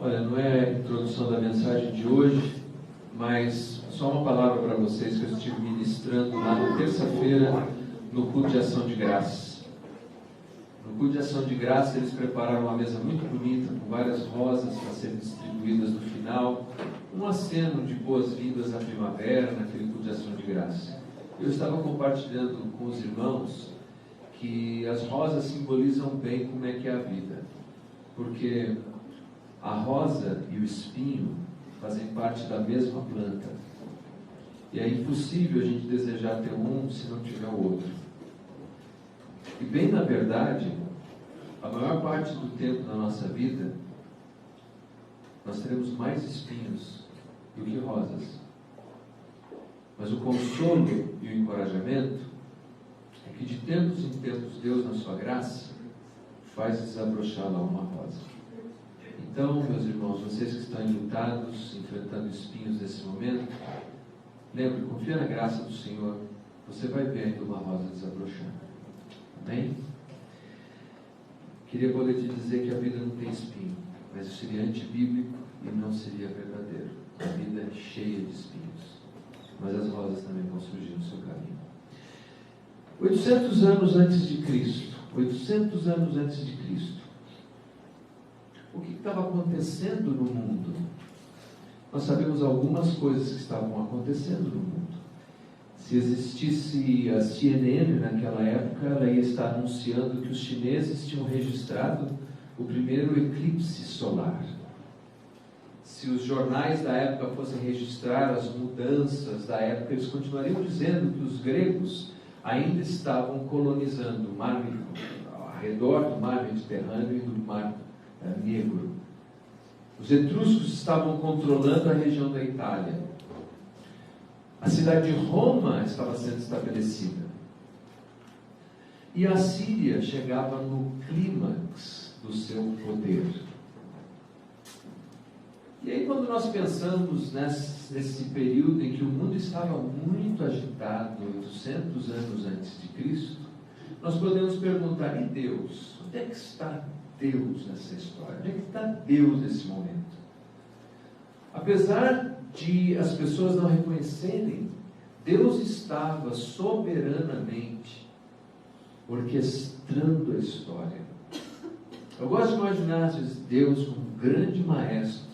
Olha, não é a introdução da mensagem de hoje, mas só uma palavra para vocês que eu estive ministrando lá na terça-feira no culto de ação de graça. No culto de ação de graça eles prepararam uma mesa muito bonita com várias rosas para serem distribuídas no final, um aceno de boas-vindas à primavera naquele culto de ação de graça. Eu estava compartilhando com os irmãos que as rosas simbolizam bem como é que é a vida, porque a rosa e o espinho fazem parte da mesma planta. E é impossível a gente desejar ter um se não tiver o outro. E bem na verdade, a maior parte do tempo da nossa vida, nós teremos mais espinhos do que rosas. Mas o consolo e o encorajamento é que de tempos em tempos Deus, na sua graça, faz desabrochar lá uma rosa. Então, meus irmãos, vocês que estão enlutados, enfrentando espinhos nesse momento, lembre, confia na graça do Senhor, você vai ver ainda uma rosa desabrochando. Amém? Queria poder te dizer que a vida não tem espinho, mas isso seria antibíblico e não seria verdadeiro. A vida é cheia de espinhos, mas as rosas também vão surgir no seu caminho. 800 anos antes de Cristo, 800 anos antes de Cristo, o que estava acontecendo no mundo? Nós sabemos algumas coisas que estavam acontecendo no mundo. Se existisse a CNN naquela época, ela ia estar anunciando que os chineses tinham registrado o primeiro eclipse solar. Se os jornais da época fossem registrar as mudanças da época, eles continuariam dizendo que os gregos ainda estavam colonizando o mar, ao redor do mar Mediterrâneo e do mar Negro. Os etruscos estavam controlando a região da Itália. A cidade de Roma estava sendo estabelecida. E a Síria chegava no clímax do seu poder. E aí, quando nós pensamos nesse período em que o mundo estava muito agitado, 800 anos antes de Cristo, nós podemos perguntar, e Deus? Onde é que está Deus nessa história? Onde é que está Deus nesse momento? Apesar de as pessoas não reconhecerem, Deus estava soberanamente orquestrando a história. Eu gosto de imaginar, às vezes, Deus como um grande maestro,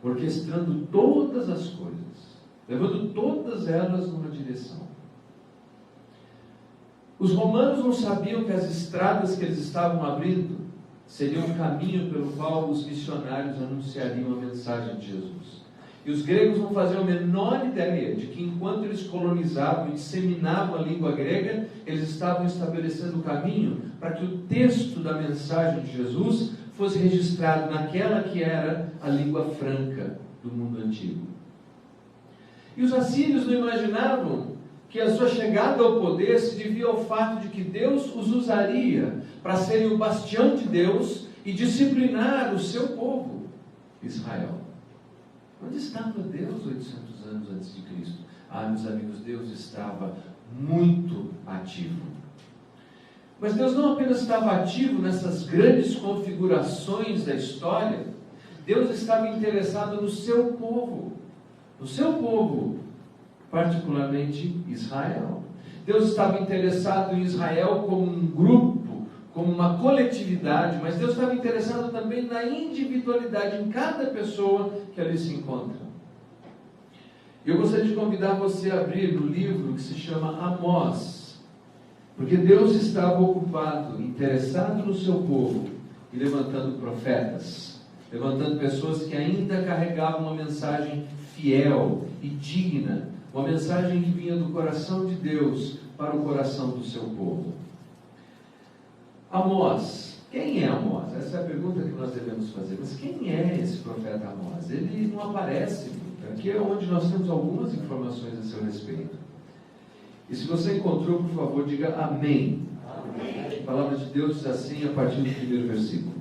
orquestrando todas as coisas, levando todas elas numa direção. Os romanos não sabiam que as estradas que eles estavam abrindo seriam um caminho pelo qual os missionários anunciariam a mensagem de Jesus. E os gregos não faziam a menor ideia de que enquanto eles colonizavam e disseminavam a língua grega, eles estavam estabelecendo o caminho para que o texto da mensagem de Jesus fosse registrado naquela que era a língua franca do mundo antigo. E os assírios não imaginavam que a sua chegada ao poder se devia ao fato de que Deus os usaria para serem o bastião de Deus e disciplinar o seu povo, Israel. Onde estava Deus 800 anos antes de Cristo? Meus amigos, Deus estava muito ativo. Mas Deus não apenas estava ativo nessas grandes configurações da história, Deus estava interessado no seu povo, particularmente Israel. Deus estava interessado em Israel como um grupo, como uma coletividade, mas Deus estava interessado também na individualidade, em cada pessoa que ali se encontra. Eu gostaria de convidar você a abrir no livro que se chama Amós, porque Deus estava ocupado, interessado no seu povo e levantando profetas, levantando pessoas que ainda carregavam uma mensagem fiel e digna, uma mensagem que vinha do coração de Deus para o coração do seu povo. Amós. Quem é Amós? Essa é a pergunta que nós devemos fazer. Mas quem é esse profeta Amós? Ele não aparece muito. Aqui é onde nós temos algumas informações a seu respeito. E se você encontrou, por favor, diga amém. Amém. A palavra de Deus diz assim a partir do primeiro versículo.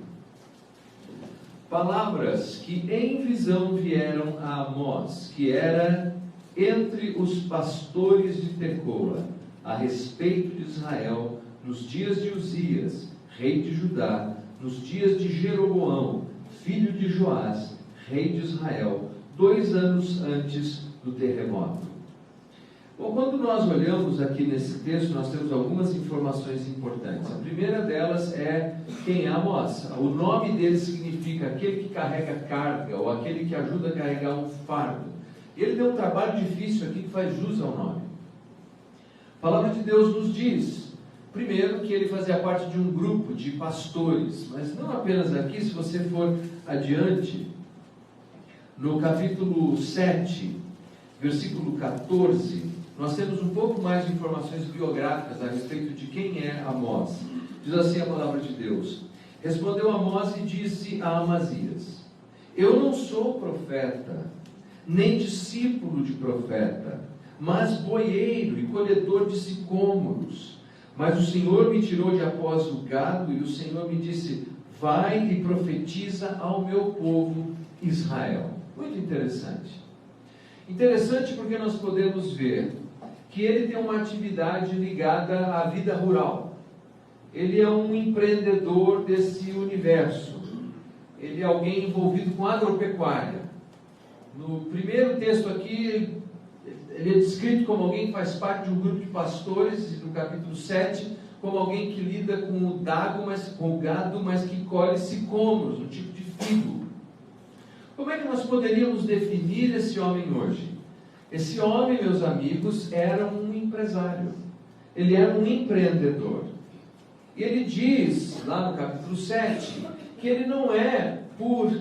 Palavras que em visão vieram a Amós, que era entre os pastores de Tecoa, a respeito de Israel, nos dias de Uzias, rei de Judá, nos dias de Jeroboão, filho de Joás, rei de Israel, 2 anos antes do terremoto. Bom, quando nós olhamos aqui nesse texto, nós temos algumas informações importantes. A primeira delas é quem é Amós. O nome dele significa aquele que carrega carga, ou aquele que ajuda a carregar um fardo. Ele deu um trabalho difícil aqui que faz jus ao nome. A palavra de Deus nos diz, primeiro, que ele fazia parte de um grupo de pastores, mas não apenas aqui. Se você for adiante, no capítulo 7, versículo 14, nós temos um pouco mais de informações biográficas a respeito de quem é Amós. Diz assim a palavra de Deus: respondeu Amós e disse a Amazias: eu não sou profeta, nem discípulo de profeta, mas boieiro e colhedor de sicômoros. Mas o Senhor me tirou de após o gado, e o Senhor me disse: vai e profetiza ao meu povo Israel. Muito interessante. Interessante porque nós podemos ver que ele tem uma atividade ligada à vida rural. Ele é um empreendedor desse universo. Ele é alguém envolvido com agropecuária. No primeiro texto aqui, ele é descrito como alguém que faz parte de um grupo de pastores, e no capítulo 7, como alguém que lida com o gado, mas que colhe sicômoros, um tipo de figo. Como é que nós poderíamos definir esse homem hoje? Esse homem, meus amigos, era um empresário. Ele era um empreendedor. E ele diz, lá no capítulo 7, que ele não é, por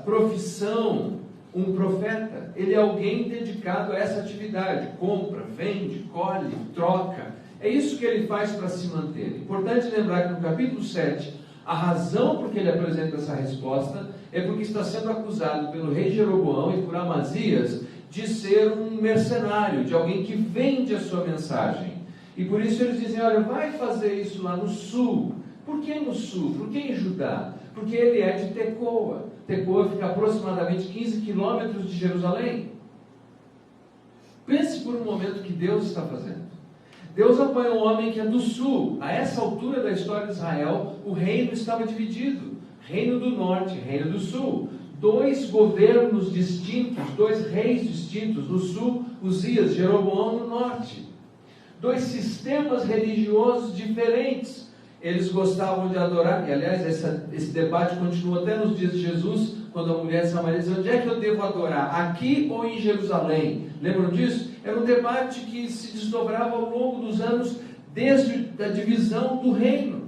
profissão, um profeta. Ele é alguém dedicado a essa atividade. Compra, vende, colhe, troca. É isso que ele faz para se manter. Importante lembrar que no capítulo 7, a razão por que ele apresenta essa resposta é porque está sendo acusado pelo rei Jeroboão e por Amazias de ser um mercenário, de alguém que vende a sua mensagem. E por isso eles dizem: olha, vai fazer isso lá no sul. Por que no sul? Por que em Judá? Porque ele é de Tecoa. Tecoa fica aproximadamente 15 quilômetros de Jerusalém. Pense por um momento o que Deus está fazendo. Deus apoia um homem que é do sul. A essa altura da história de Israel, o reino estava dividido. Reino do norte, reino do sul. 2 governos distintos, 2 reis distintos. No sul, Uzias, Jeroboão no norte. 2 sistemas religiosos diferentes. Eles gostavam de adorar, e aliás, esse debate continua até nos dias de Jesus, quando a mulher samaria diz: onde é que eu devo adorar? Aqui ou em Jerusalém? Lembram disso? Era um debate que se desdobrava ao longo dos anos, desde a divisão do reino.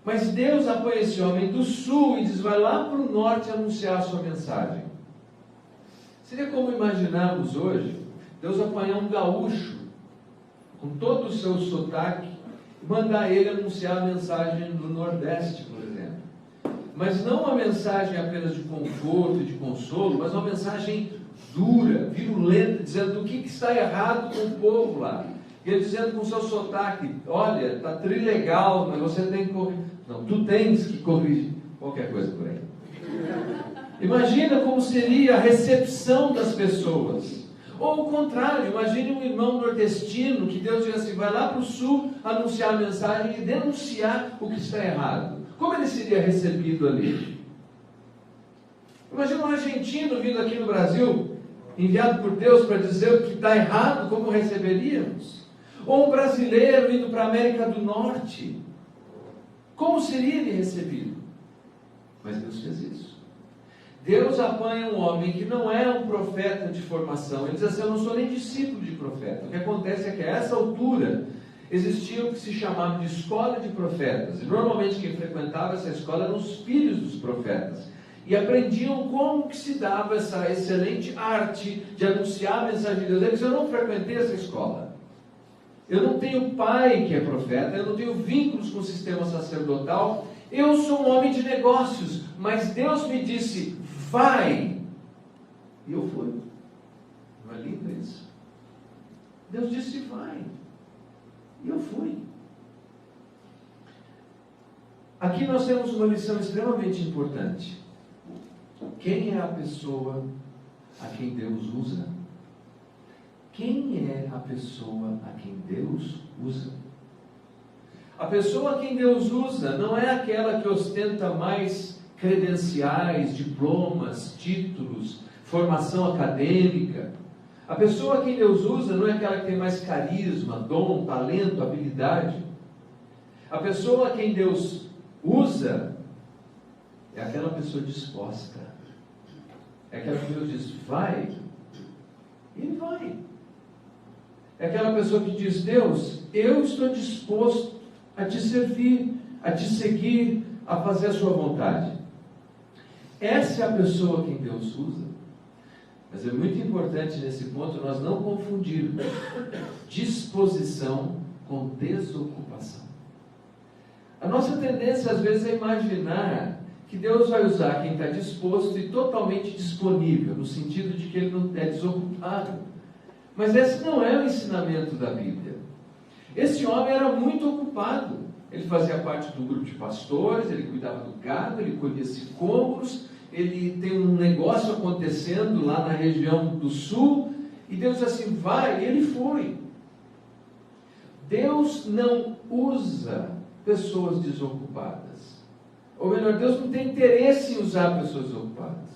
Mas Deus apoia esse homem do sul e diz: vai lá para o norte anunciar a sua mensagem. Seria como imaginarmos hoje Deus apanhar um gaúcho, com todo o seu sotaque, e mandar ele anunciar a mensagem do Nordeste, por exemplo. Mas não uma mensagem apenas de conforto e de consolo, mas uma mensagem dura, virulenta, dizendo o que está errado com o povo lá. E ele dizendo com o seu sotaque: olha, está trilegal, mas você tem que corrigir. Não, tu tens que corrigir qualquer coisa por aí. Imagina como seria a recepção das pessoas. Ou o contrário, imagine um irmão nordestino que Deus diz assim: vai lá para o sul anunciar a mensagem e denunciar o que está errado. Como ele seria recebido ali? Imagina um argentino vindo aqui no Brasil, enviado por Deus para dizer o que está errado, como receberíamos? Ou um brasileiro indo para a América do Norte, como seria ele recebido? Mas Deus fez isso. Deus apanha um homem que não é um profeta de formação. Ele diz assim: eu não sou nem discípulo de profeta. O que acontece é que a essa altura existia o que se chamava de escola de profetas. E normalmente quem frequentava essa escola eram os filhos dos profetas. E aprendiam como que se dava essa excelente arte de anunciar a mensagem de Deus. Ele diz: eu não frequentei essa escola. Eu não tenho pai que é profeta, eu não tenho vínculos com o sistema sacerdotal. Eu sou um homem de negócios, mas Deus me disse: vai. E eu fui. Não é lindo isso? Deus disse: vai. E eu fui. Aqui nós temos uma lição extremamente importante. Quem é a pessoa a quem Deus usa? Quem é a pessoa a quem Deus usa? A pessoa a quem Deus usa não é aquela que ostenta mais credenciais, diplomas, títulos, formação acadêmica. A pessoa a quem Deus usa não é aquela que tem mais carisma, dom, talento, habilidade. A pessoa a quem Deus usa é aquela pessoa disposta. É aquela que Deus diz, vai, e ele vai. É aquela pessoa que diz, Deus, eu estou disposto a te servir, a te seguir, a fazer a sua vontade. Essa é a pessoa a quem Deus usa. Mas é muito importante nesse ponto nós não confundirmos disposição com desocupação. A nossa tendência às vezes é imaginar que Deus vai usar quem está disposto e totalmente disponível, no sentido de que ele não é desocupado. Mas esse não é o ensinamento da Bíblia. Esse homem era muito ocupado. Ele fazia parte do grupo de pastores, ele cuidava do gado, ele colhia sicômoros, ele tem um negócio acontecendo lá na região do sul, e Deus diz assim, vai, e ele foi. Deus não usa pessoas desocupadas. Ou melhor, Deus não tem interesse em usar pessoas desocupadas.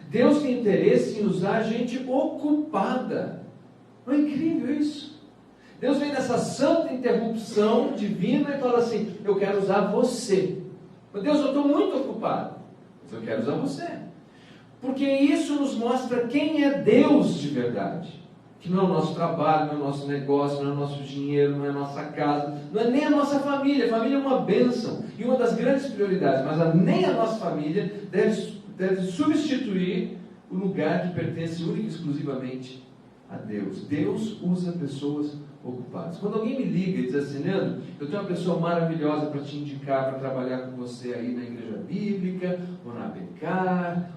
Deus tem interesse em usar gente ocupada. Não é incrível isso? Deus vem nessa santa interrupção divina e fala assim, eu quero usar você. Mas Deus, eu estou muito ocupado. Mas eu quero usar você. Porque isso nos mostra quem é Deus de verdade. Que não é o nosso trabalho, não é o nosso negócio, não é o nosso dinheiro, não é a nossa casa, não é nem a nossa família. A família é uma bênção e uma das grandes prioridades, mas nem a nossa família deve substituir o lugar que pertence única e exclusivamente a Deus. Deus usa pessoas ocupadas. Quando alguém me liga e diz assim, Leandro, eu tenho uma pessoa maravilhosa para te indicar para trabalhar com você aí na Igreja Bíblica, ou na ABK,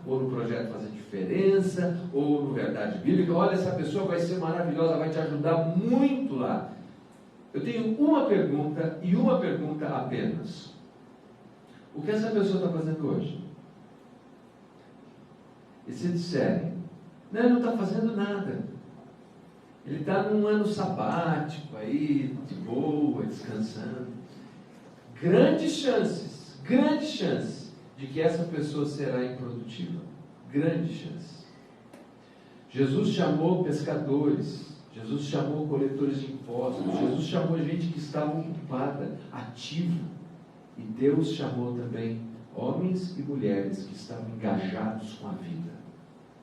ou no Projeto Fazer Diferença, ou no Verdade Bíblica, olha, essa pessoa vai ser maravilhosa, vai te ajudar muito lá. Eu tenho uma pergunta e uma pergunta apenas. O que essa pessoa está fazendo hoje? E se disserem, não, ele não está fazendo nada. Ele está num ano sabático aí, de boa, descansando. Grandes chances de que essa pessoa será improdutiva. Grandes chances. Jesus chamou pescadores, Jesus chamou coletores de impostos, Jesus chamou gente que estava ocupada, ativa. E Deus chamou também homens e mulheres que estavam engajados com a vida.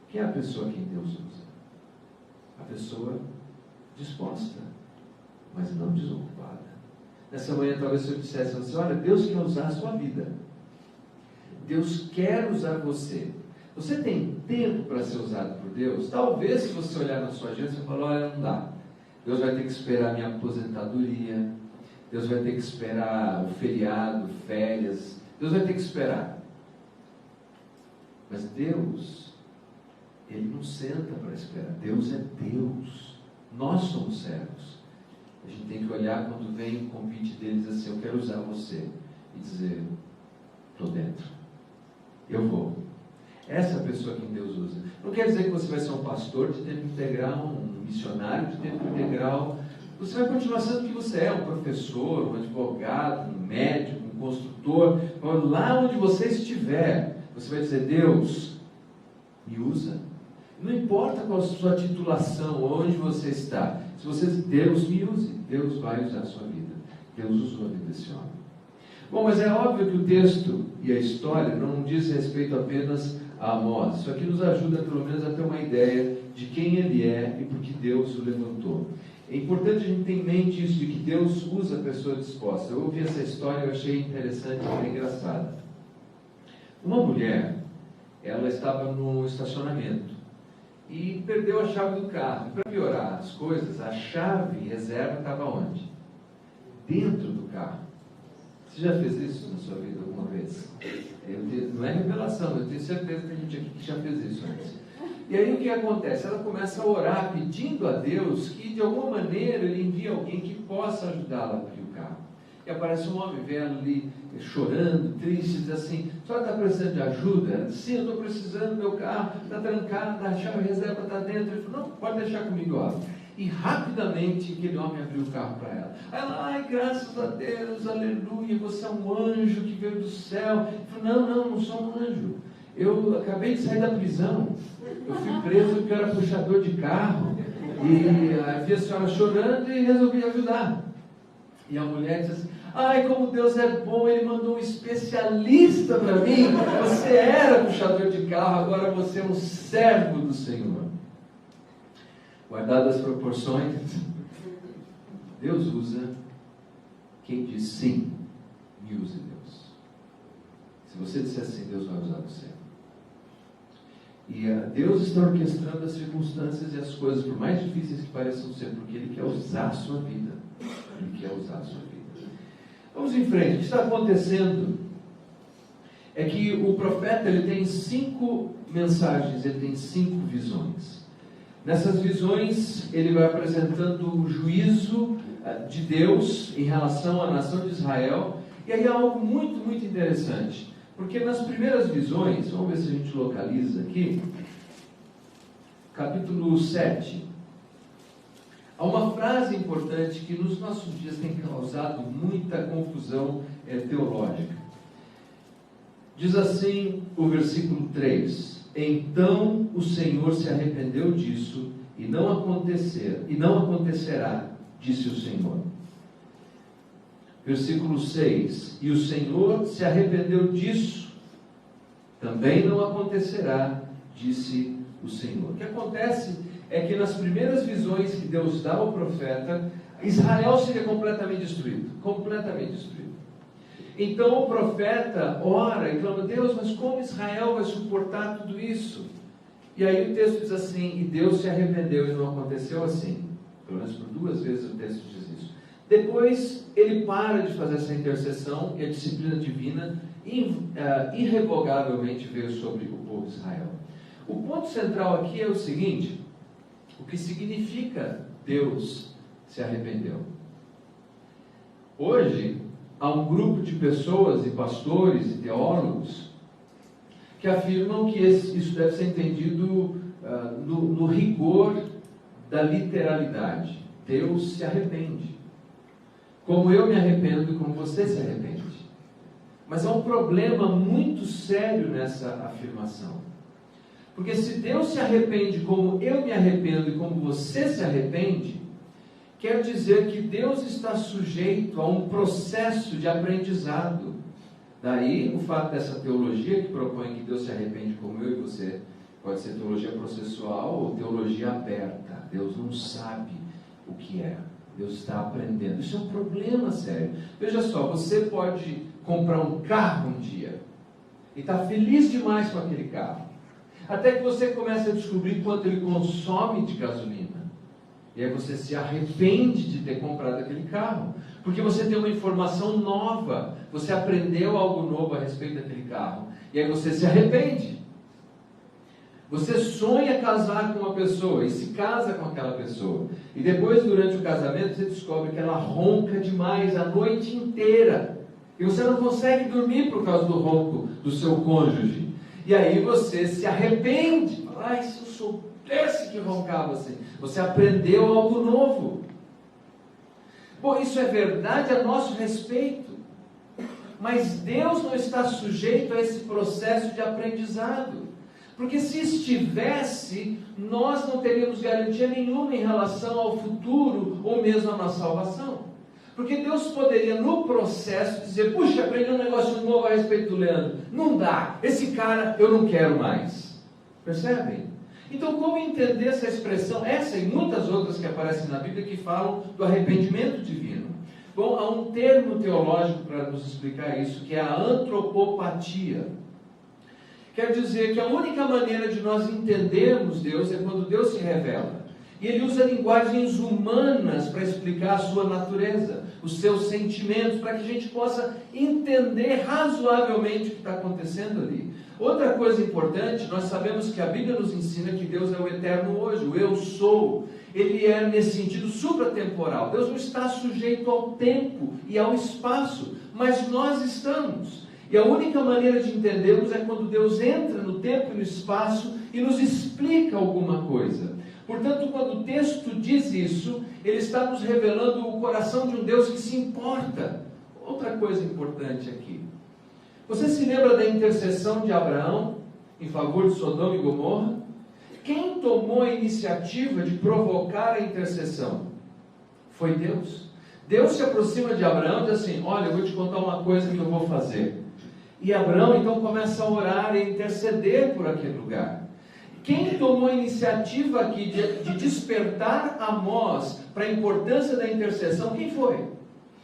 Quem é a pessoa a quem Deus usa? A pessoa disposta, mas não desocupada. Nessa manhã talvez eu dissesse assim, olha, Deus quer usar a sua vida. Deus quer usar você. Você tem tempo para ser usado por Deus? Talvez se você olhar na sua agenda, você falar, olha, não dá. Deus vai ter que esperar a minha aposentadoria. Deus vai ter que esperar o feriado, férias. Deus vai ter que esperar. Mas Deus, Ele não senta para esperar. Deus é Deus. Nós somos servos. A gente tem que olhar quando vem o convite deles assim, eu quero usar você. E dizer, estou dentro. Eu vou. Essa é a pessoa que Deus usa. Não quer dizer que você vai ser um pastor de tempo integral, um missionário de tempo integral. Você vai continuar sendo o que você é, um professor, um advogado, um médico, um construtor. Lá onde você estiver, você vai dizer, Deus, me usa. Não importa qual a sua titulação, onde você está. Se você diz, Deus me use, Deus vai usar a sua vida. Deus usou a vida desse homem. Bom, mas é óbvio que o texto e a história não diz respeito apenas a Amós. Isso aqui nos ajuda pelo menos a ter uma ideia de quem ele é e por que Deus o levantou. É importante a gente ter em mente isso, de que Deus usa a pessoa disposta. Eu ouvi essa história e eu achei interessante e engraçada. Uma mulher, ela estava no estacionamento e perdeu a chave do carro. Para piorar as coisas, a chave reserva estava onde? Dentro do carro. Você já fez isso na sua vida alguma vez? Não é revelação, eu tenho certeza que tem gente aqui que já fez isso antes. E aí o que acontece? Ela começa a orar pedindo a Deus que de alguma maneira Ele envie alguém que possa ajudá-la a abrir o carro. E aparece um homem velho ali, chorando, triste, diz assim, a senhora está precisando de ajuda? Sim, eu estou precisando, meu carro está trancado, a chave reserva está dentro. Ele falou, não, pode deixar comigo, ó. E rapidamente aquele homem abriu o carro para ela. Aí ela, ai, graças a Deus, aleluia, você é um anjo que veio do céu. Ele falou, não sou um anjo. Eu acabei de sair da prisão. Eu fui preso porque eu era puxador de carro. E vi a senhora chorando e resolvi ajudar. E a mulher disse assim, ai, como Deus é bom, Ele mandou um especialista para mim. Você era puxador de carro, agora você é um servo do Senhor. Guardadas as proporções, Deus usa quem diz sim, me use Deus. Se você disser sim, Deus vai usar você. E Deus está orquestrando as circunstâncias e as coisas, por mais difíceis que pareçam ser, porque Ele quer usar a sua vida. Ele quer usar a sua vida. Vamos em frente. O que está acontecendo é que o profeta ele tem 5 mensagens, ele tem 5 visões. Nessas visões, ele vai apresentando o juízo de Deus em relação à nação de Israel. E aí há algo muito, muito interessante. Porque nas primeiras visões, vamos ver se a gente localiza aqui, capítulo 7, há uma frase importante que nos nossos dias tem causado muita confusão teológica. Diz assim o versículo 3: então o Senhor se arrependeu disso, e não acontecerá, disse o Senhor. Versículo 6: e o Senhor se arrependeu disso, também não acontecerá, disse o Senhor. O que acontece é que nas primeiras visões que Deus dá ao profeta, Israel seria completamente destruído. Completamente destruído. Então o profeta ora e clama, Deus, mas como Israel vai suportar tudo isso? E aí o texto diz assim, e Deus se arrependeu e não aconteceu assim. Pelo menos por 2 vezes o texto diz isso. Depois ele para de fazer essa intercessão e a disciplina divina irrevogavelmente veio sobre o povo de Israel. O ponto central aqui é o seguinte, o que significa Deus se arrependeu? Hoje, há um grupo de pessoas, e pastores, e teólogos, que afirmam que isso deve ser entendido no rigor da literalidade. Deus se arrepende. Como eu me arrependo e como você se arrepende. Mas há um problema muito sério nessa afirmação. Porque se Deus se arrepende como eu me arrependo e como você se arrepende, quer dizer que Deus está sujeito a um processo de aprendizado. Daí o fato dessa teologia que propõe que Deus se arrepende como eu e você, pode ser teologia processual ou teologia aberta. Deus não sabe o que é. Deus está aprendendo. Isso é um problema sério. Veja só, você pode comprar um carro um dia e está feliz demais com aquele carro. Até que você comece a descobrir quanto ele consome de gasolina. E aí você se arrepende de ter comprado aquele carro. Porque você tem uma informação nova. Você aprendeu algo novo a respeito daquele carro. E aí você se arrepende. Você sonha casar com uma pessoa e se casa com aquela pessoa. E depois, durante o casamento, você descobre que ela ronca demais a noite inteira. E você não consegue dormir por causa do ronco do seu cônjuge. E aí você se arrepende. Ai, se eu soubesse que roncava assim. Você aprendeu algo novo. Bom, isso é verdade a nosso respeito. Mas Deus não está sujeito a esse processo de aprendizado. Porque se estivesse, nós não teríamos garantia nenhuma em relação ao futuro ou mesmo à nossa salvação. Porque Deus poderia, no processo, dizer, puxa, aprendi um negócio novo a respeito do Leandro. Não dá, esse cara eu não quero mais. Percebem? Então, como entender essa expressão, essa e muitas outras que aparecem na Bíblia que falam do arrependimento divino? Bom, há um termo teológico para nos explicar isso, que é a antropopatia. Quer dizer que a única maneira de nós entendermos Deus é quando Deus se revela. E Ele usa linguagens humanas para explicar a sua natureza, os seus sentimentos, para que a gente possa entender razoavelmente o que está acontecendo ali. Outra coisa importante, nós sabemos que a Bíblia nos ensina que Deus é o eterno hoje, o eu sou. Ele é, nesse sentido, supratemporal. Deus não está sujeito ao tempo e ao espaço, mas nós estamos. E a única maneira de entendermos é quando Deus entra no tempo e no espaço e nos explica alguma coisa. Portanto, quando o texto diz isso, ele está nos revelando o coração de um Deus que se importa. Outra coisa importante aqui. Você se lembra da intercessão de Abraão em favor de Sodoma e Gomorra? Quem tomou a iniciativa de provocar a intercessão? Foi Deus. Deus se aproxima de Abraão e diz assim: olha, eu vou te contar uma coisa que eu vou fazer. E Abraão então começa a orar e interceder por aquele lugar. Quem tomou a iniciativa aqui de despertar Amós para a importância da intercessão? Quem foi?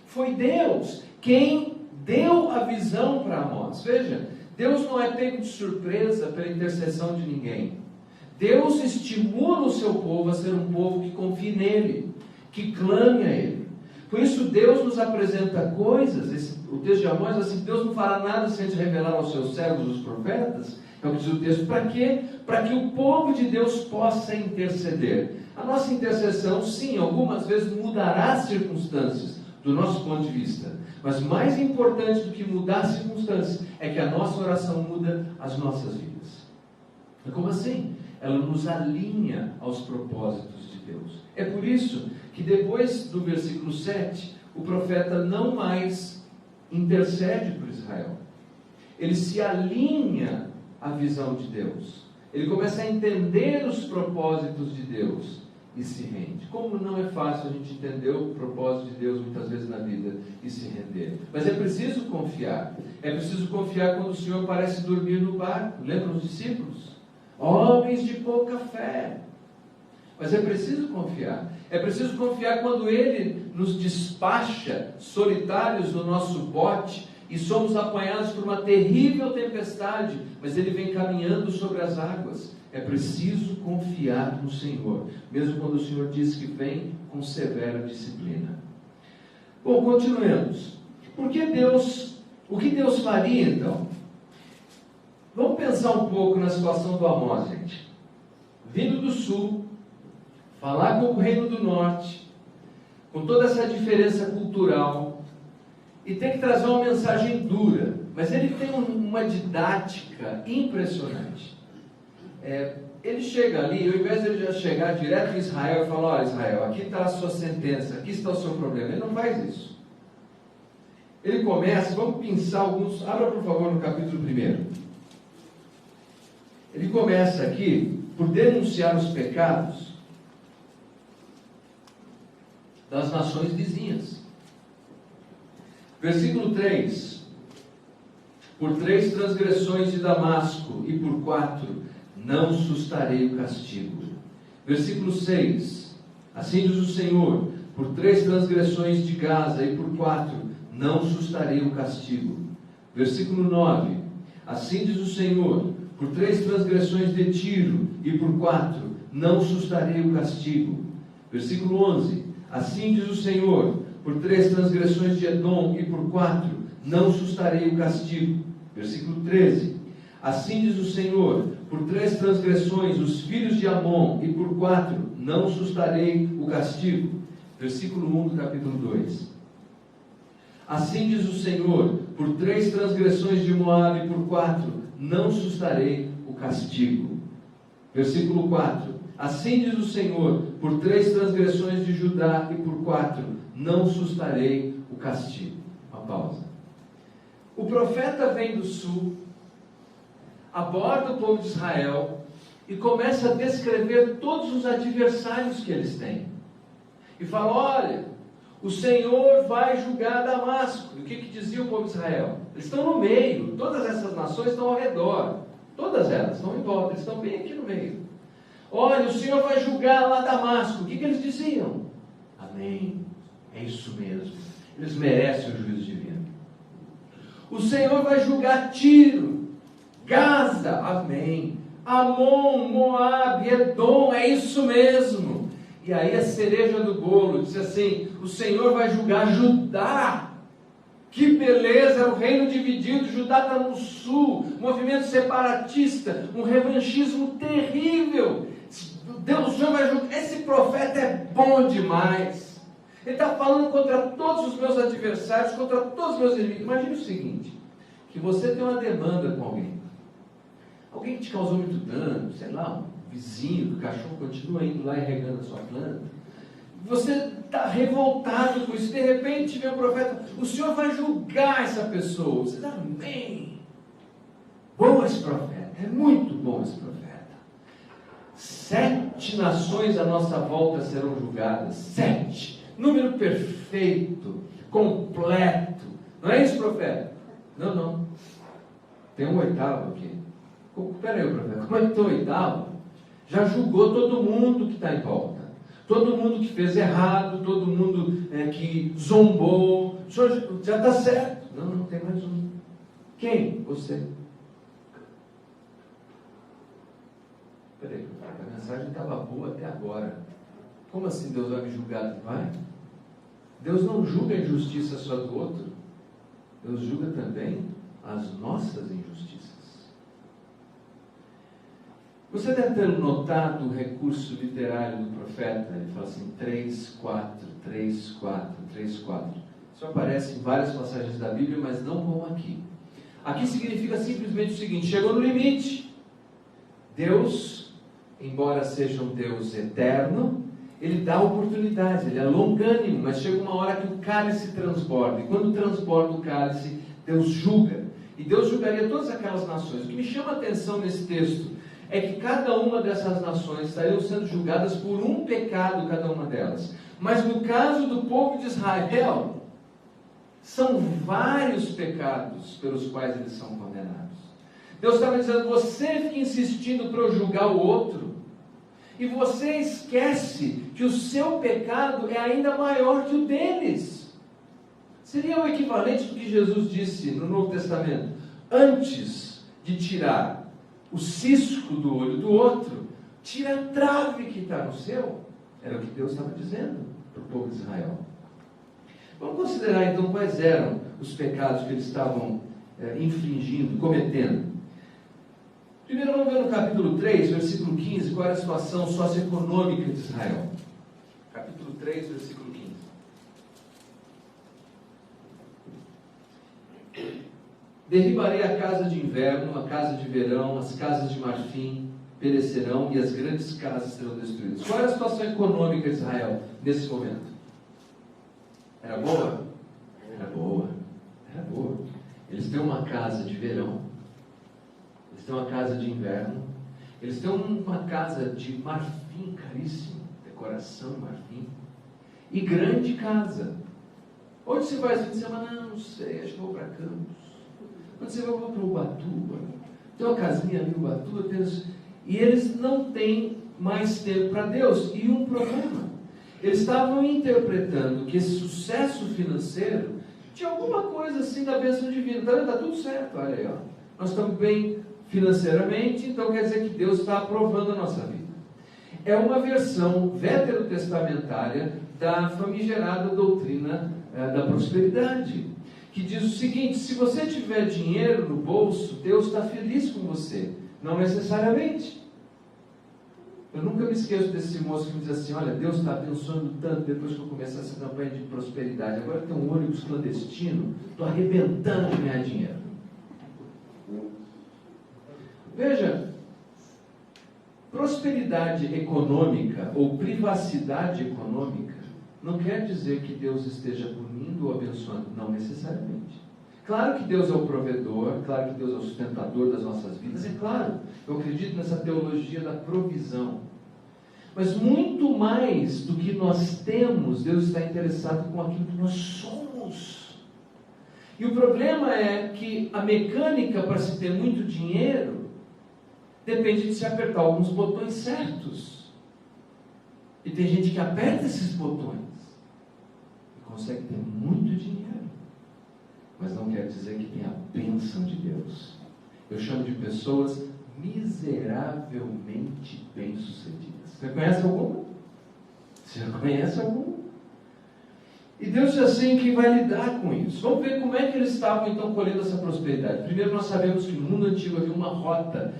Foi Deus. Quem deu a visão para Amós. Veja, Deus não é pego de surpresa pela intercessão de ninguém. Deus estimula o seu povo a ser um povo que confie nele, que clame a ele. Por isso Deus nos apresenta coisas, o texto de Amós diz assim: Deus não fará nada sem se revelar aos seus servos, os profetas. É o que diz o texto. Para quê? Para que o povo de Deus possa interceder. A nossa intercessão, sim, algumas vezes mudará as circunstâncias do nosso ponto de vista. Mas mais importante do que mudar as circunstâncias é que a nossa oração muda as nossas vidas. E como assim? Ela nos alinha aos propósitos de Deus. É por isso que depois do versículo 7, o profeta não mais intercede por Israel. Ele se alinha à visão de Deus. Ele começa a entender os propósitos de Deus e se rende. Como não é fácil a gente entender o propósito de Deus muitas vezes na vida e se render. Mas é preciso confiar. É preciso confiar quando o Senhor parece dormir no barco. Lembra os discípulos? Homens de pouca fé. Mas é preciso confiar. É preciso confiar quando Ele nos despacha solitários no nosso bote e somos apanhados por uma terrível tempestade, mas Ele vem caminhando sobre as águas. É preciso confiar no Senhor, mesmo quando o Senhor diz que vem com severa disciplina. Bom, continuemos. O que Deus faria então? Vamos pensar um pouco na situação do Amós, gente. Vindo do sul, falar com o reino do norte, com toda essa diferença cultural, e tem que trazer uma mensagem dura, mas ele tem uma didática impressionante. Ele chega ali, ao invés de ele já chegar direto em Israel e falar: olha, Israel, aqui está a sua sentença, aqui está o seu problema. Ele não faz isso. Ele começa, vamos pensar alguns, abra por favor no capítulo 1. Ele começa aqui por denunciar os pecados das nações vizinhas. Versículo 3: por 3 transgressões de Damasco e por 4 não sustarei o castigo. Versículo 6: assim diz o Senhor, por 3 transgressões de Gaza e por 4 não sustarei o castigo. Versículo 9: assim diz o Senhor, por 3 transgressões de Tiro e por 4 não sustarei o castigo. Versículo 11: assim diz o Senhor, por 3 transgressões de Edom e por 4 não sustarei o castigo. Versículo 13: assim diz o Senhor, por 3 transgressões os filhos de Amon e por 4 não sustarei o castigo. Versículo 1 do capítulo 2: assim diz o Senhor, por 3 transgressões de Moabe e por 4 não sustarei o castigo. Versículo 4: assim diz o Senhor, por 3 transgressões de Judá e por 4 não sustarei o castigo. Uma pausa. O profeta vem do sul, aborda o povo de Israel e começa a descrever todos os adversários que eles têm. E fala: olha, o Senhor vai julgar Damasco. E o que dizia o povo de Israel? Eles estão no meio, todas essas nações estão ao redor, todas elas estão em volta, eles estão bem aqui no meio. Olha, o Senhor vai julgar lá Damasco. O que eles diziam? Amém, é isso mesmo, eles merecem o juízo divino. O Senhor vai julgar Tiro, Gaza, amém. Amon, Moabe, Edom, é isso mesmo. E aí a cereja do bolo diz assim: o Senhor vai julgar Judá. Que beleza, é o reino dividido, Judá está no sul, movimento separatista, um revanchismo terrível. Deus, o Senhor vai julgar. Esse profeta é bom demais. Ele está falando contra todos os meus adversários, contra todos os meus inimigos. Imagine o seguinte: que você tem uma demanda com alguém. Alguém que te causou muito dano, sei lá, um vizinho, que o cachorro continua indo lá e regando a sua planta. Você está revoltado com isso. De repente vem o profeta, o Senhor vai julgar essa pessoa. Você diz, amém. Bom esse profeta, é muito bom esse profeta. 7 nações à nossa volta serão julgadas. 7. Número perfeito, completo. Não é isso, profeta? Não. Tem um 8º aqui. Peraí, profeta, como é que tem o 8º? Já julgou todo mundo que está em volta. Todo mundo que fez errado, todo mundo que zombou. O senhor já está certo. Não, tem mais um. Quem? Você. Peraí, a mensagem estava boa até agora. Como assim Deus vai me julgar? Vai? Deus não julga a injustiça só do outro. Deus julga também as nossas injustiças. Você deve ter notado o recurso literário do profeta. Ele fala assim, 3, 4, 3, 4, 3, 4. Isso aparece em várias passagens da Bíblia, mas não como aqui. Aqui significa simplesmente o seguinte, chegou no limite. Deus, embora seja um Deus eterno, Ele dá oportunidades, Ele é longânimo, mas chega uma hora que o cálice transborda. E quando transborda o cálice, Deus julga. E Deus julgaria todas aquelas nações. O que me chama a atenção nesse texto é que cada uma dessas nações estariam sendo julgadas por um pecado, cada uma delas. Mas no caso do povo de Israel, são vários pecados pelos quais eles são condenados. Deus estava dizendo, você fica insistindo para eu julgar o outro, e você esquece que o seu pecado é ainda maior que o deles. Seria o equivalente do que Jesus disse no Novo Testamento. Antes de tirar o cisco do olho do outro, tira a trave que está no seu. Era o que Deus estava dizendo para o povo de Israel. Vamos considerar então quais eram os pecados que eles estavam infringindo, cometendo. Primeiro vamos ver no capítulo 3, versículo 15, qual era a situação socioeconômica de Israel. Capítulo 3, versículo 15. Derribarei a casa de inverno, a casa de verão, as casas de marfim perecerão e as grandes casas serão destruídas. Qual era a situação econômica de Israel nesse momento? Era boa? Era boa. Era boa. Eles têm uma casa de verão, eles têm uma casa de inverno, eles têm uma casa de marfim caríssimo, decoração marfim, e grande casa. Onde você vai esse fim de semana? Não sei, acho que vou para Campos. Quando você vai para Ubatuba, tem uma casinha ali em Ubatuba, e eles não têm mais tempo para Deus. E um problema, eles estavam interpretando que esse sucesso financeiro tinha alguma coisa assim da bênção divina. Está tudo certo, olha aí, ó. Nós estamos bem financeiramente, então quer dizer que Deus está aprovando a nossa vida. É uma versão veterotestamentária da famigerada doutrina da prosperidade, que diz o seguinte: se você tiver dinheiro no bolso, Deus está feliz com você. Não necessariamente. Eu nunca me esqueço desse moço que me diz assim, olha, Deus está abençoando tanto depois que eu começar essa campanha de prosperidade. Agora tem um ônibus clandestino, estou arrebentando de ganhar dinheiro. Veja, prosperidade econômica ou privacidade econômica não quer dizer que Deus esteja punindo ou abençoando, não necessariamente. Claro que Deus é o provedor, claro que Deus é o sustentador das nossas vidas, é claro, eu acredito nessa teologia da provisão. Mas muito mais do que nós temos, Deus está interessado com aquilo que nós somos. E o problema é que a mecânica para se ter muito dinheiro depende de se apertar alguns botões certos. E tem gente que aperta esses botões e consegue ter muito dinheiro, mas não quer dizer que tem a bênção de Deus. Eu chamo de pessoas miseravelmente bem-sucedidas. Você conhece alguma? Você já conhece alguma? E Deus é assim que vai lidar com isso. Vamos ver como é que eles estavam então colhendo essa prosperidade. Primeiro nós sabemos que no mundo antigo havia uma rota,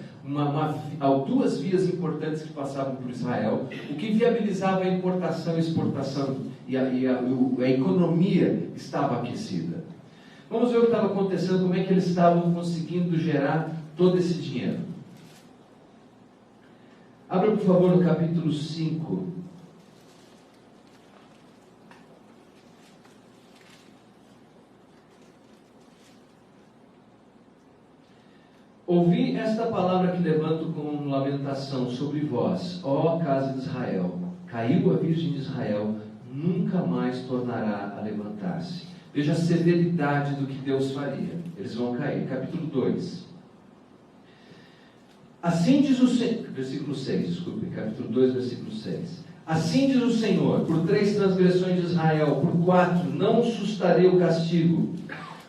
duas vias importantes que passavam por Israel, o que viabilizava a importação e exportação, e a economia estava aquecida. Vamos ver o que estava acontecendo, como é que eles estavam conseguindo gerar todo esse dinheiro. Abra, por favor, no capítulo 5. Ouvi esta palavra que levanto com lamentação sobre vós, ó casa de Israel. Caiu a Virgem de Israel, nunca mais tornará a levantar-se. Veja a severidade do que Deus faria. Eles vão cair. Capítulo 2. Assim diz o Senhor, versículo 6, desculpe, capítulo 2, versículo 6. Assim diz o Senhor, por 3 transgressões de Israel, por 4, não sustarei o castigo,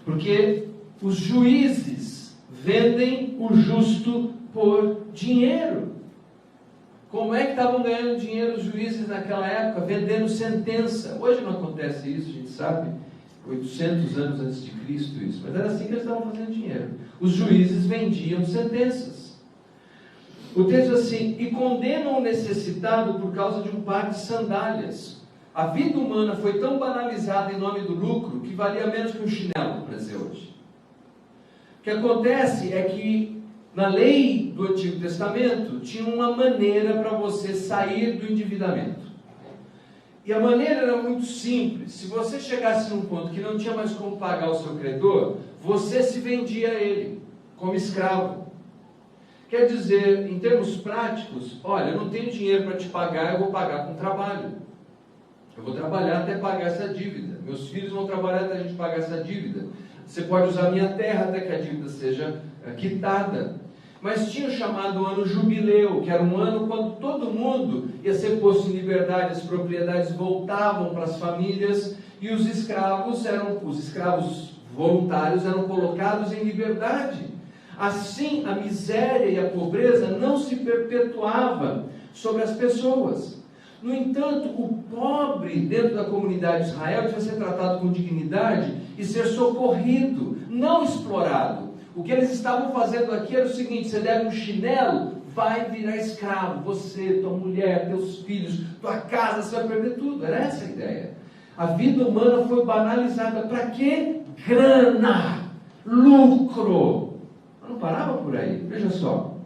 porque os juízes vendem o justo por dinheiro. Como é que estavam ganhando dinheiro os juízes naquela época? Vendendo sentença. Hoje não acontece isso, a gente sabe, 800 anos antes de Cristo isso, mas era assim que eles estavam fazendo dinheiro. Os juízes vendiam sentenças. O texto diz assim: e condenam o necessitado por causa de um par de sandálias. A vida humana foi tão banalizada em nome do lucro que valia menos que um chinelo, para dizer hoje. O que acontece é que na lei do Antigo Testamento tinha uma maneira para você sair do endividamento. E a maneira era muito simples. Se você chegasse num ponto que não tinha mais como pagar o seu credor, você se vendia a ele como escravo. Quer dizer, em termos práticos, olha, eu não tenho dinheiro para te pagar, eu vou pagar com trabalho. Eu vou trabalhar até pagar essa dívida. Meus filhos vão trabalhar até a gente pagar essa dívida. Você pode usar a minha terra até que a dívida seja quitada. Mas tinha o chamado ano jubileu, que era um ano quando todo mundo ia ser posto em liberdade, as propriedades voltavam para as famílias e os escravos voluntários eram colocados em liberdade. Assim, a miséria e a pobreza não se perpetuava sobre as pessoas. No entanto, o pobre dentro da comunidade de Israel devia ser tratado com dignidade e ser socorrido, não explorado. O que eles estavam fazendo aqui era o seguinte: você deve um chinelo, vai virar escravo. Você, tua mulher, teus filhos, tua casa, você vai perder tudo. Era essa a ideia. A vida humana foi banalizada. Para quê? Grana, lucro. Mas não parava por aí. Veja só.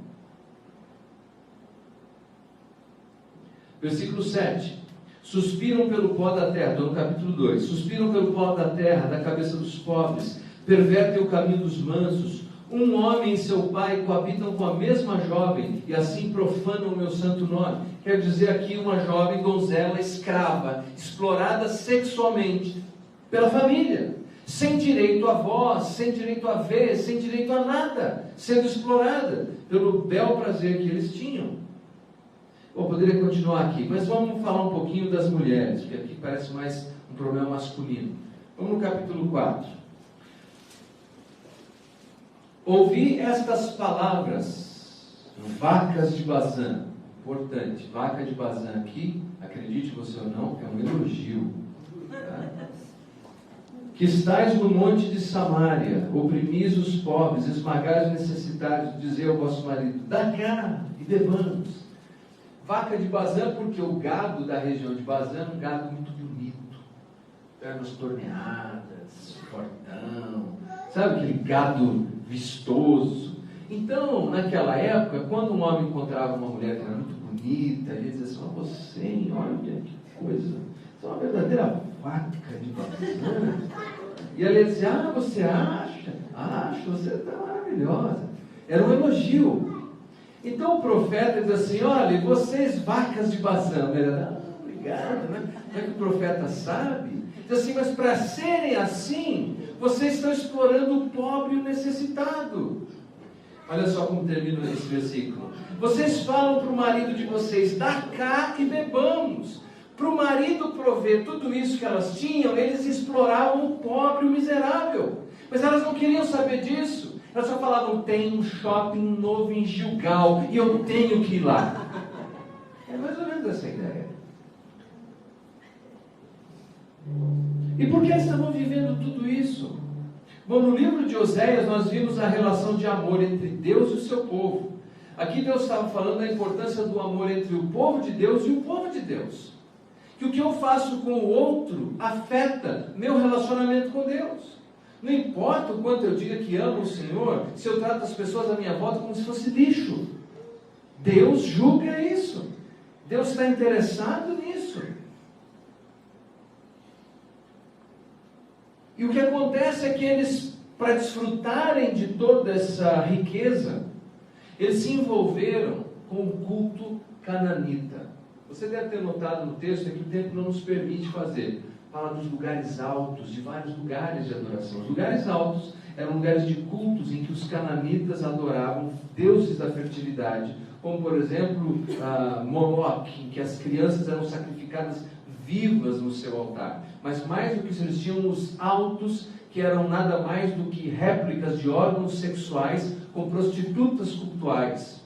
Versículo 7. Suspiram pelo pó da terra, estou no capítulo 2. Suspiram pelo pó da terra, da cabeça dos pobres, pervertem o caminho dos mansos. Um homem e seu pai coabitam com a mesma jovem, e assim profanam o meu santo nome. Quer dizer aqui uma jovem donzela escrava, explorada sexualmente pela família, sem direito a voz, sem direito a ver, sem direito a nada, sendo explorada pelo bel prazer que eles tinham. Eu poderia continuar aqui, mas vamos falar um pouquinho das mulheres, porque aqui parece mais um problema masculino. Vamos no capítulo 4. Ouvi estas palavras, vacas de Bazã. Importante, vaca de Bazã aqui, acredite você ou não, é um elogio. Tá? Que estáis no monte de Samaria, oprimis os pobres, esmagais os necessitados, dizei ao vosso marido: dá cá e bebamos. Vaca de Bazã, porque o gado da região de Bazã é um gado muito bonito, pernas torneadas, fortão, sabe aquele gado vistoso? Então, naquela época, quando um homem encontrava uma mulher que era muito bonita, ele dizia assim: você, hein, olha que coisa, você é uma verdadeira vaca de Bazã. E ela dizia: você acha? Acho, você está maravilhosa. Era um elogio. Então o profeta diz assim: olha, vocês vacas de Bazã. Obrigado, né? Como é que o profeta sabe? Diz assim: mas para serem assim, vocês estão explorando o pobre e o necessitado. Olha só como termina esse versículo. Vocês falam para o marido de vocês: dá cá e bebamos. Para o marido prover tudo isso que elas tinham, eles exploravam o pobre e o miserável. Mas elas não queriam saber disso. Elas só falavam: tem um shopping novo em Gilgal e eu tenho que ir lá. É mais ou menos essa ideia. E por que eles estavam vivendo tudo isso? Bom, no livro de Oséias nós vimos a relação de amor entre Deus e o seu povo. Aqui Deus estava falando da importância do amor entre o povo de Deus e o povo de Deus. Que o que eu faço com o outro afeta meu relacionamento com Deus. Não importa o quanto eu diga que amo o Senhor, se eu trato as pessoas à minha volta como se fosse lixo. Deus julga isso. Deus está interessado nisso. E o que acontece é que eles, para desfrutarem de toda essa riqueza, eles se envolveram com o culto cananita. Você deve ter notado no texto que o tempo não nos permite fazer. Fala dos lugares altos, de vários lugares de adoração. Os lugares altos eram lugares de cultos em que os cananitas adoravam deuses da fertilidade, como por exemplo Moloque, em que as crianças eram sacrificadas vivas no seu altar. Mas mais do que isso, eles tinham os altos, que eram nada mais do que réplicas de órgãos sexuais com prostitutas cultuais.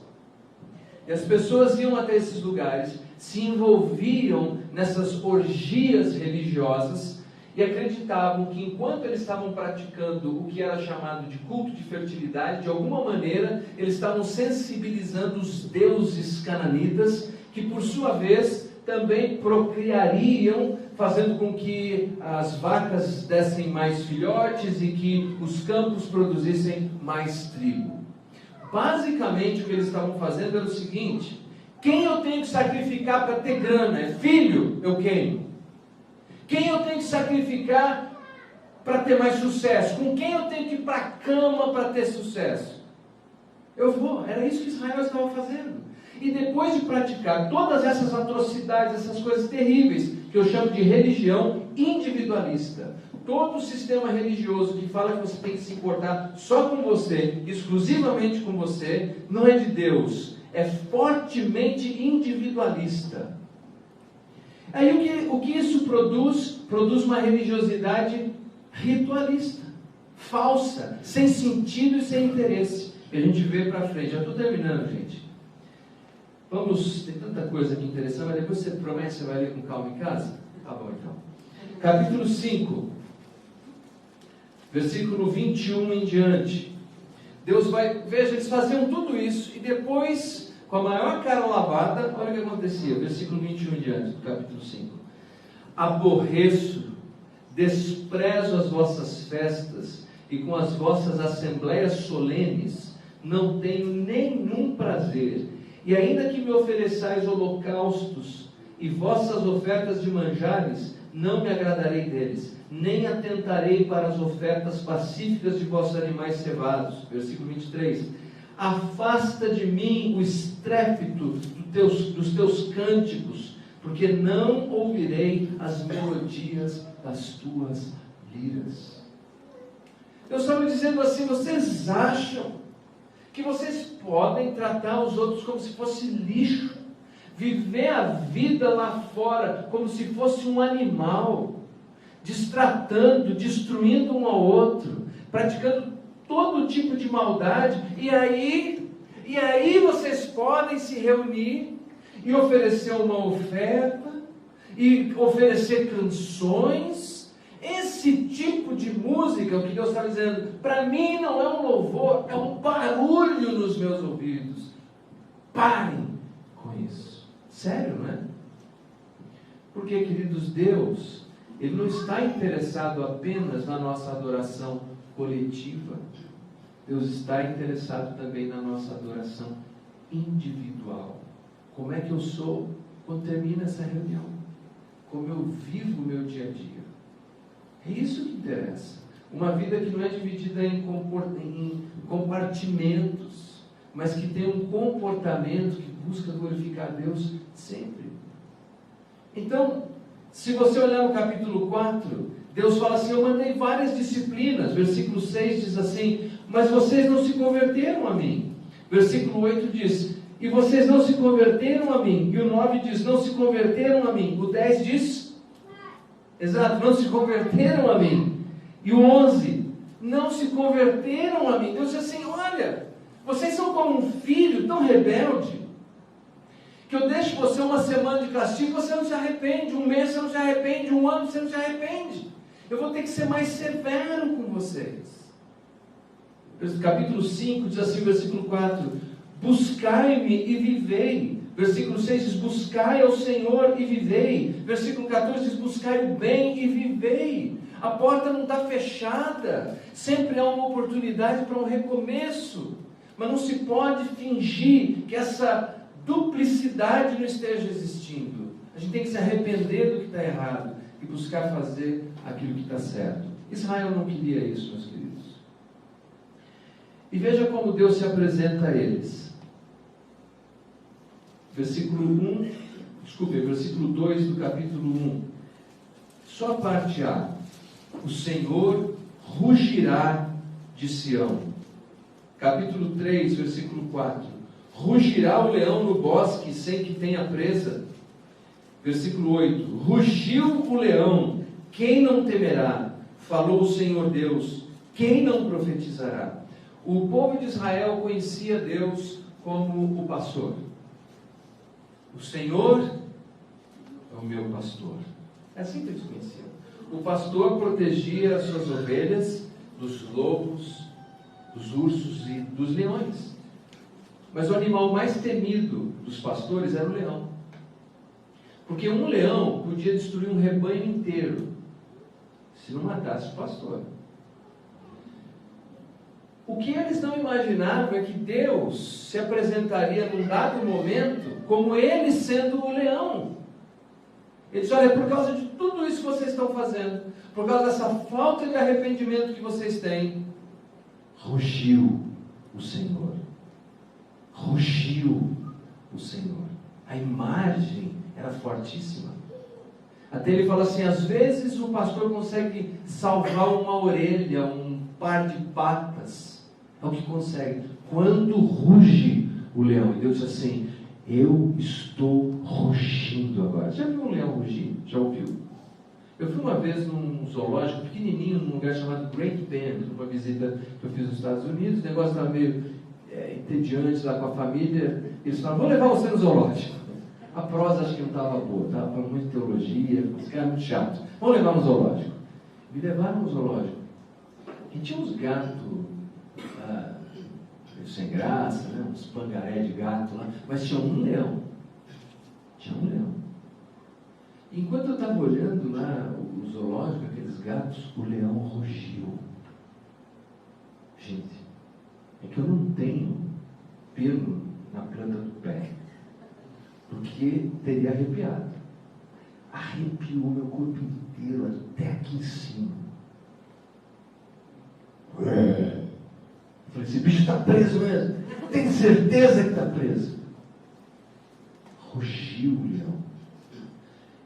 E as pessoas iam até esses lugares, se envolviam nessas orgias religiosas e acreditavam que enquanto eles estavam praticando o que era chamado de culto de fertilidade, de alguma maneira eles estavam sensibilizando os deuses cananitas, que por sua vez também procriariam, fazendo com que as vacas dessem mais filhotes e que os campos produzissem mais trigo. Basicamente o que eles estavam fazendo era o seguinte: quem eu tenho que sacrificar para ter grana? É filho? Eu queimo. Quem eu tenho que sacrificar para ter mais sucesso? Com quem eu tenho que ir para a cama para ter sucesso? Eu vou. Era isso que Israel estava fazendo. E depois de praticar todas essas atrocidades, essas coisas terríveis, que eu chamo de religião individualista, todo o sistema religioso que fala que você tem que se importar só com você, exclusivamente com você, não é de Deus, é fortemente individualista. Aí o que isso produz? Produz uma religiosidade ritualista, falsa, sem sentido e sem interesse, que a gente vê para frente. Já estou terminando, gente. Tem tanta coisa aqui interessante, mas depois você promete que você vai ler com calma em casa? Tá bom, então. Capítulo 5, versículo 21 em diante. Veja, eles faziam tudo isso, e depois, com a maior cara lavada, olha o que acontecia, versículo 21 em diante, do capítulo 5. Aborreço, desprezo as vossas festas, e com as vossas assembleias solenes, não tenho nenhum prazer. E ainda que me ofereçais holocaustos e vossas ofertas de manjares, não me agradarei deles, nem atentarei para as ofertas pacíficas de vossos animais cevados. Versículo 23. Afasta de mim o estrépito dos teus cânticos, porque não ouvirei as melodias das tuas liras. Deus estava dizendo assim: vocês acham que vocês podem tratar os outros como se fosse lixo, viver a vida lá fora como se fosse um animal, destratando, destruindo um ao outro, praticando todo tipo de maldade, e aí vocês podem se reunir e oferecer uma oferta, e oferecer canções. Esse tipo de música, o que Deus está dizendo, para mim não é um louvor, é um barulho nos meus ouvidos. Parem com isso. Sério, não é? Porque, queridos, Deus, Ele não está interessado apenas na nossa adoração coletiva. Deus está interessado também na nossa adoração individual. Como é que eu sou quando termina essa reunião? Como eu vivo o meu dia a dia? É isso que interessa. Uma vida que não é dividida em compartimentos, mas que tem um comportamento que busca glorificar a Deus sempre. Então, se você olhar no capítulo 4, Deus fala assim: eu mandei várias disciplinas. Versículo 6 diz assim: mas vocês não se converteram a mim. Versículo 8 diz: e vocês não se converteram a mim. E o 9 diz: não se converteram a mim. O 10 diz: exato, não se converteram a mim. E o 11: não se converteram a mim. Deus diz assim: olha, vocês são como um filho tão rebelde, que eu deixo você uma semana de castigo, você não se arrepende, um mês você não se arrepende, um ano você não se arrepende. Eu vou ter que ser mais severo com vocês. Capítulo 5 diz assim, versículo 4: buscai-me e vivei. Versículo 6 diz: buscai ao Senhor e vivei. Versículo 14 diz: buscai o bem e vivei. A porta não está fechada, sempre há uma oportunidade para um recomeço, mas não se pode fingir que essa duplicidade não esteja existindo. A gente tem que se arrepender do que está errado e buscar fazer aquilo que está certo. Israel não queria isso, meus queridos. E veja como Deus se apresenta a eles. Versículo 2 do capítulo 1. Só a parte A. O Senhor rugirá de Sião. Capítulo 3, versículo 4. Rugirá o leão no bosque sem que tenha presa. Versículo 8. Rugiu o leão, quem não temerá? Falou o Senhor Deus, quem não profetizará? O povo de Israel conhecia Deus como o pastor. O Senhor é o meu pastor. É assim que eles conheciam. O pastor protegia as suas ovelhas dos lobos, dos ursos e dos leões. Mas o animal mais temido dos pastores era o leão. Porque um leão podia destruir um rebanho inteiro, se não matasse o pastor. O que eles não imaginavam é que Deus se apresentaria num dado momento como ele sendo o leão. Ele diz: olha, por causa de tudo isso que vocês estão fazendo, por causa dessa falta de arrependimento que vocês têm, rugiu o Senhor. Rugiu o Senhor. A imagem era fortíssima. Até ele fala assim: às vezes o pastor consegue salvar uma orelha, um par de patas. É o que consegue. Quando ruge o leão, e Deus diz assim: eu estou rugindo agora. Já viu um leão rugir? Já ouviu? Eu fui uma vez num zoológico pequenininho, num lugar chamado Great Bend, numa visita que eu fiz nos Estados Unidos. O negócio estava meio entediante lá com a família. Eles falaram: vou levar você no zoológico. A prosa acho que não estava boa, estava falando muito teologia, esse cara é muito chato. Vamos levar no zoológico. Me levaram no zoológico. E tinha uns gatos sem graça, né? Uns pangaré de gato lá, mas tinha um leão. Tinha um leão. Enquanto eu estava olhando lá o zoológico, aqueles gatos, o leão rugiu. Gente, é que eu não tenho pelo na planta do pé, porque teria arrepiado. Arrepiou meu corpo inteiro até aqui em cima. Eu falei: esse bicho está preso mesmo. Tenho certeza que está preso. Rugiu o leão.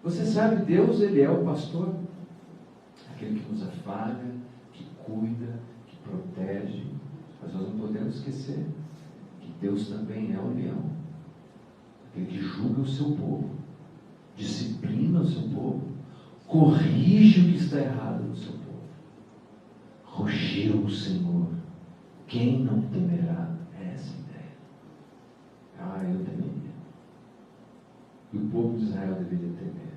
Você sabe, Deus, Ele é o pastor, aquele que nos afaga, que cuida, que protege. Mas nós não podemos esquecer que Deus também é o leão, aquele que julga o seu povo, disciplina o seu povo, corrige o que está errado no seu povo. Rugiu o Senhor, quem não temerá? É essa a ideia. Eu temeria. E o povo de Israel deveria temer.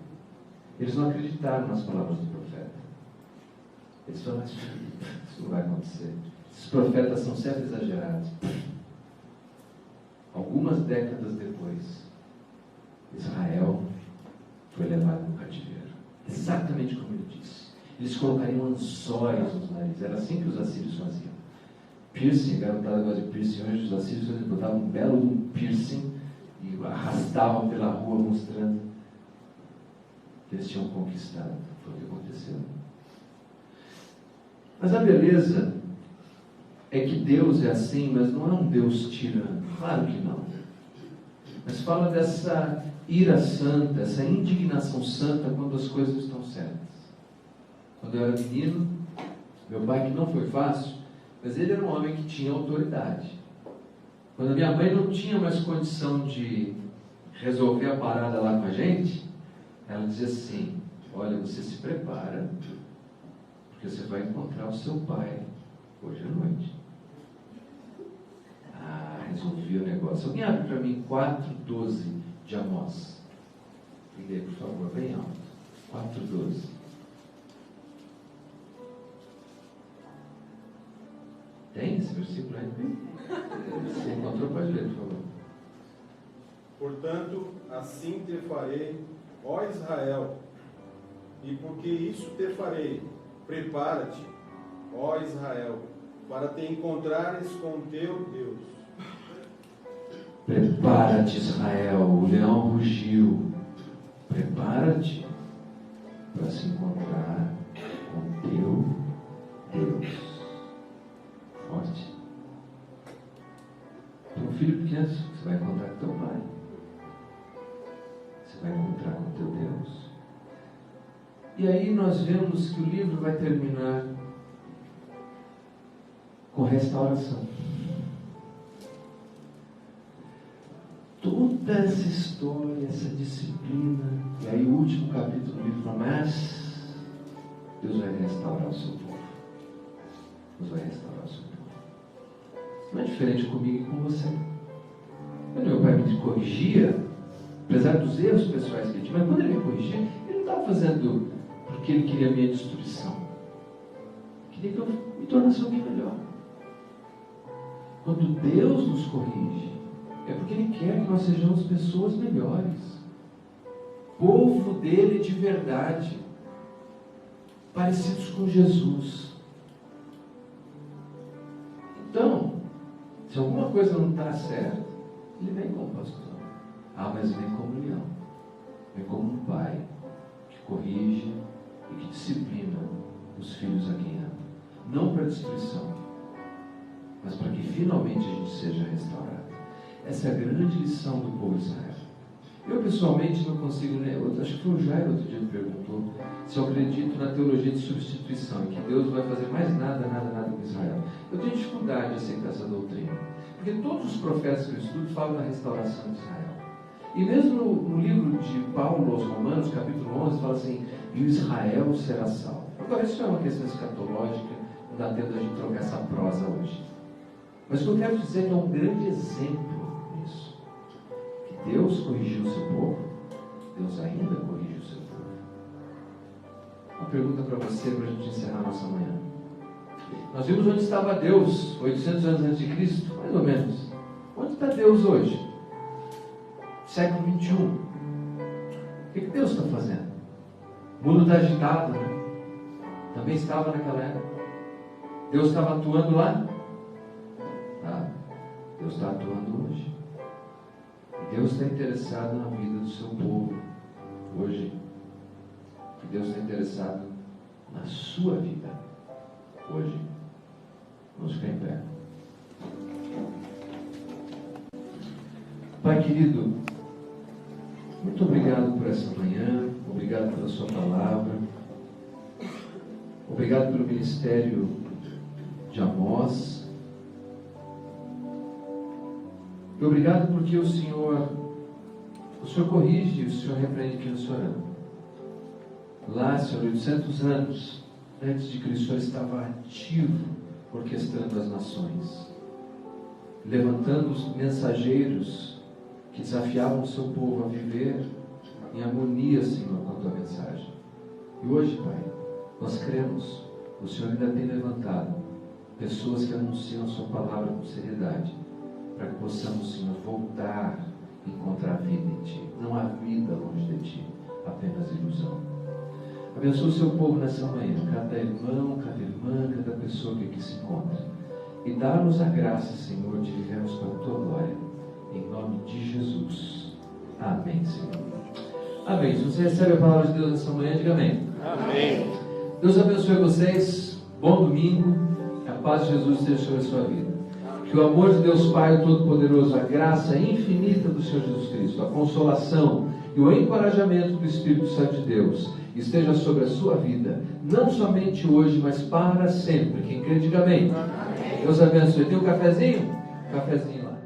Eles não acreditaram nas palavras do profeta. Eles falaram: isso não vai acontecer. Esses profetas são sempre exagerados. Algumas décadas depois, Israel foi levado no cativeiro. Exatamente como ele disse. Eles colocariam anzóis nos narizes. Era assim que os assírios faziam. Piercing, a garotada gosta de piercing. Hoje os assírios botavam um belo piercing e arrastavam pela rua mostrando que eles tinham conquistado. Foi o que aconteceu. Mas a beleza é que Deus é assim, mas não é um Deus tirano. Claro que não. Mas fala dessa ira santa, essa indignação santa quando as coisas estão certas. Quando eu era menino, meu pai, que não foi fácil, mas ele era um homem que tinha autoridade. Quando a minha mãe não tinha mais condição de resolver a parada lá com a gente, ela dizia assim: olha, você se prepara, porque você vai encontrar o seu pai hoje à noite. Resolvi o negócio. Alguém abre para mim 4:12 de Amós. Liga aí, por favor, bem alto. 4:12. Tem esse versículo aí? Se encontrou, pode ler, por favor. Portanto, assim te farei, ó Israel, e porque isso te farei, prepara-te, ó Israel, para te encontrares com teu Deus. Prepara-te, Israel, o leão rugiu. Prepara-te para se encontrar com teu Deus. Forte. Tem um filho pequeno, você vai encontrar com teu pai. Você vai encontrar com teu Deus. E aí nós vemos que o livro vai terminar com restauração. Toda essa história, essa disciplina, e aí o último capítulo do livro fala, mas Deus vai restaurar o seu povo. Deus vai restaurar o seu povo. Não é diferente comigo e com você. Quando meu pai me corrigia, apesar dos erros pessoais que ele tinha, mas quando ele me corrigia, ele não estava fazendo porque ele queria a minha destruição. Ele queria que eu me tornasse alguém melhor. Quando Deus nos corrige, é porque Ele quer que nós sejamos pessoas melhores. Povo dele de verdade. Parecidos com Jesus. Então, se alguma coisa não está certa, Ele vem como pastor. Mas vem como leão. Vem como um pai que corrige e que disciplina os filhos a quem ama. Não para destruição, mas para que finalmente a gente seja restaurado. Essa é a grande lição do povo de Israel. Eu pessoalmente não consigo, acho que foi o Jair outro dia que perguntou se eu acredito na teologia de substituição, e que Deus vai fazer mais nada com Israel. Eu tenho dificuldade de aceitar essa doutrina, porque todos os profetas que eu estudo falam da restauração de Israel. E mesmo no livro de Paulo aos Romanos, capítulo 11, fala assim, e o Israel será salvo. Agora, isso é uma questão escatológica, não dá tempo de a gente trocar essa prosa hoje. Mas o que eu quero dizer é que é um grande exemplo nisso. Que Deus corrigiu o seu povo, Deus ainda corrige o seu povo. Uma pergunta para você, para a gente encerrar a nossa manhã. Nós vimos onde estava Deus, 800 anos antes de Cristo, mais ou menos. Onde está Deus hoje? Século 21. O que Deus está fazendo? O mundo está agitado, né? Também estava naquela época. Deus estava atuando lá? Deus está atuando hoje. E Deus está interessado na vida do seu povo hoje. E Deus está interessado na sua vida hoje. Vamos ficar em pé. Pai querido, muito obrigado por essa manhã, obrigado pela sua palavra, obrigado pelo ministério de Amós. E obrigado porque o Senhor corrige, o Senhor repreende quem o Senhor ama. Lá, Senhor, 800 anos antes de Cristo, o Senhor estava ativo, orquestrando as nações, levantando os mensageiros que desafiavam o seu povo a viver em harmonia, Senhor, com a tua mensagem. E hoje, Pai, nós cremos, o Senhor ainda tem levantado pessoas que anunciam a sua palavra com seriedade, para que possamos, Senhor, voltar e encontrar vida em Ti. Não há vida longe de Ti, apenas ilusão. Abençoa o seu povo nessa manhã, cada irmão, cada irmã, cada pessoa que aqui se encontra. E dá-nos a graça, Senhor, de vivermos para a Tua glória. Em nome de Jesus. Amém, Senhor. Amém. Se você recebe a palavra de Deus nessa manhã, diga amém. Amém. Deus abençoe vocês. Bom domingo. A paz de Jesus esteja sobre a sua vida. Que o amor de Deus Pai, o Todo-Poderoso, a graça infinita do Senhor Jesus Cristo, a consolação e o encorajamento do Espírito Santo de Deus esteja sobre a sua vida, não somente hoje, mas para sempre. Quem crê, diga amém. Amém. Deus abençoe. Tem um cafezinho? Cafezinho lá.